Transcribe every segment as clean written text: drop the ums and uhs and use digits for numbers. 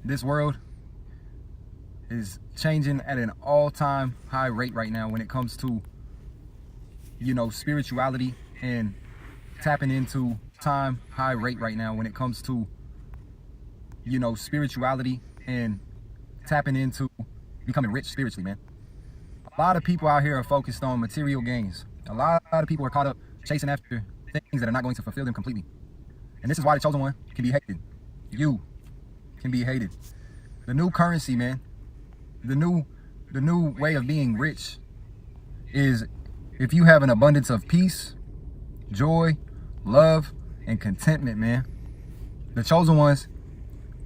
This world is changing at an all-time high rate right now when it comes to, spirituality and tapping into time high rate right now when it comes to, spirituality and tapping into becoming rich spiritually, man. A lot of people out here are focused on material gains. A lot of people are caught up chasing after things that are not going to fulfill them completely. And this is why the chosen one can be hated. You can be hated. The new currency, man, the new way of being rich is if you have an abundance of peace, joy, love, and contentment, man. The chosen ones,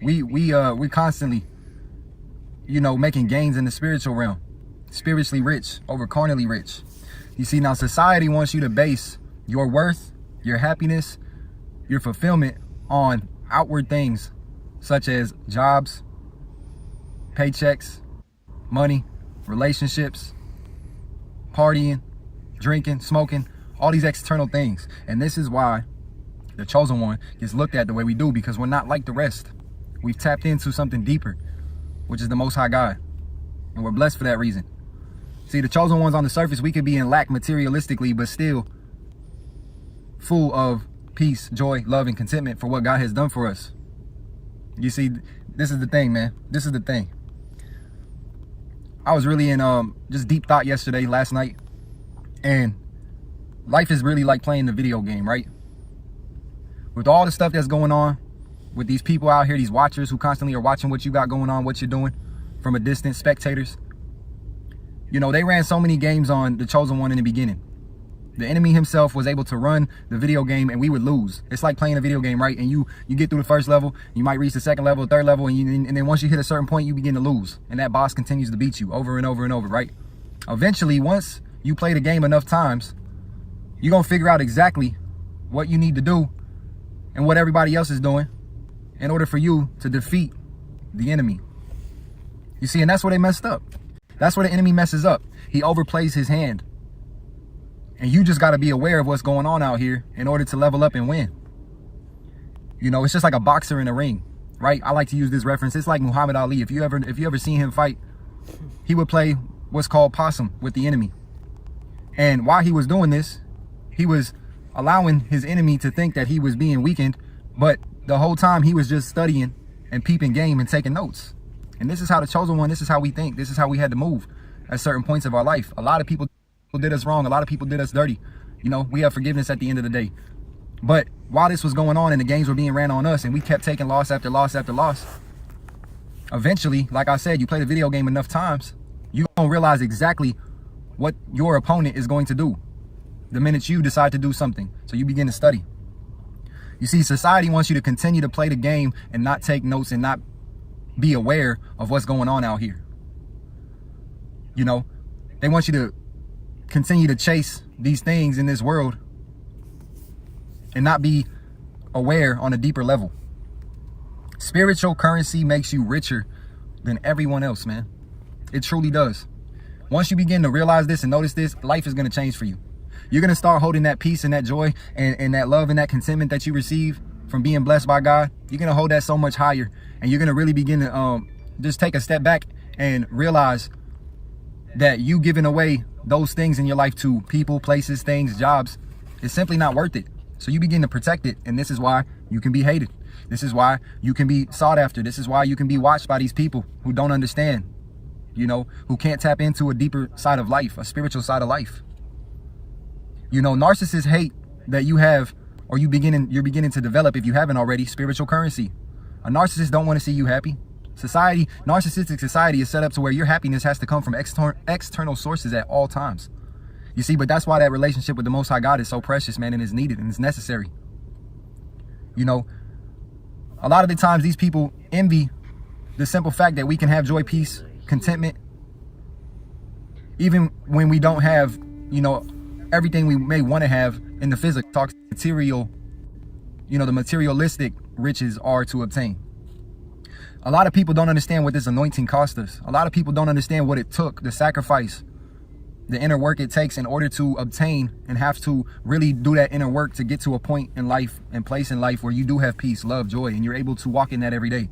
we constantly, making gains in the spiritual realm, spiritually rich over carnally rich. You see, now society wants you to base your worth, your happiness, your fulfillment on outward things such as jobs, paychecks, money, relationships, partying, drinking, smoking, all these external things. And this is why the chosen one gets looked at the way we do, because we're not like the rest. We've tapped into something deeper, which is the Most High God. And we're blessed for that reason. See, the chosen ones on the surface, we could be in lack materialistically, but still full of peace, joy, love, and contentment for what God has done for us. You see, this is the thing, man. This is the thing. I was really in just deep thought last night. And life is really like playing the video game, right? With all the stuff that's going on, with these people out here, these watchers who constantly are watching what you got going on, what you're doing from a distance, spectators. They ran so many games on the chosen one in the beginning. The enemy himself was able to run the video game and we would lose. It's like playing a video game, right? And you get through the first level, you might reach the second level, third level, and then once you hit a certain point, you begin to lose. And that boss continues to beat you over and over and over, right? Eventually, once you play the game enough times, you're going to figure out exactly what you need to do and what everybody else is doing in order for you to defeat the enemy. You see, and that's where they messed up. That's where the enemy messes up. He overplays his hand. And you just got to be aware of what's going on out here in order to level up and win. It's just like a boxer in a ring, right? I like to use this reference. It's like Muhammad Ali. If you ever seen him fight, he would play what's called possum with the enemy. And while he was doing this, he was allowing his enemy to think that he was being weakened, but the whole time he was just studying and peeping game and taking notes. And this is how the chosen one, this is how we think, this is how we had to move at certain points of our life. A lot of people did us wrong, a lot of people did us dirty. We have forgiveness at the end of the day. But while this was going on and the games were being ran on us and we kept taking loss after loss after loss, eventually, like I said, you play the video game enough times, you're going to realize exactly what your opponent is going to do the minute you decide to do something. So you begin to study. You see, society wants you to continue to play the game and not take notes and not be aware of what's going on out here. They want you to continue to chase these things in this world and not be aware on a deeper level. Spiritual currency makes you richer than everyone else, man. It truly does. Once you begin to realize this and notice this, life is going to change for you. You're going to start holding that peace and that joy and that love and that contentment that you receive from being blessed by God. You're going to hold that so much higher. And you're going to really begin to just take a step back and realize that you giving away those things in your life to people, places, things, jobs is simply not worth it. So you begin to protect it. And this is why you can be hated. This is why you can be sought after. This is why you can be watched by these people who don't understand, who can't tap into a deeper side of life, a spiritual side of life. Narcissists hate that you have, or you're beginning to develop, if you haven't already, spiritual currency. A narcissist don't want to see you happy. Narcissistic society is set up to where your happiness has to come from external sources at all times. You see, but that's why that relationship with the Most High God is so precious, man, and is needed and is necessary. A lot of the times these people envy the simple fact that we can have joy, peace, contentment, even when we don't have, everything we may want to have in the physical, material, the materialistic riches are to obtain. A lot of people don't understand what this anointing cost us. A lot of people don't understand what it took, the sacrifice, the inner work it takes in order to obtain and have to really do that inner work to get to a point in life and place in life where you do have peace, love, joy, and you're able to walk in that every day.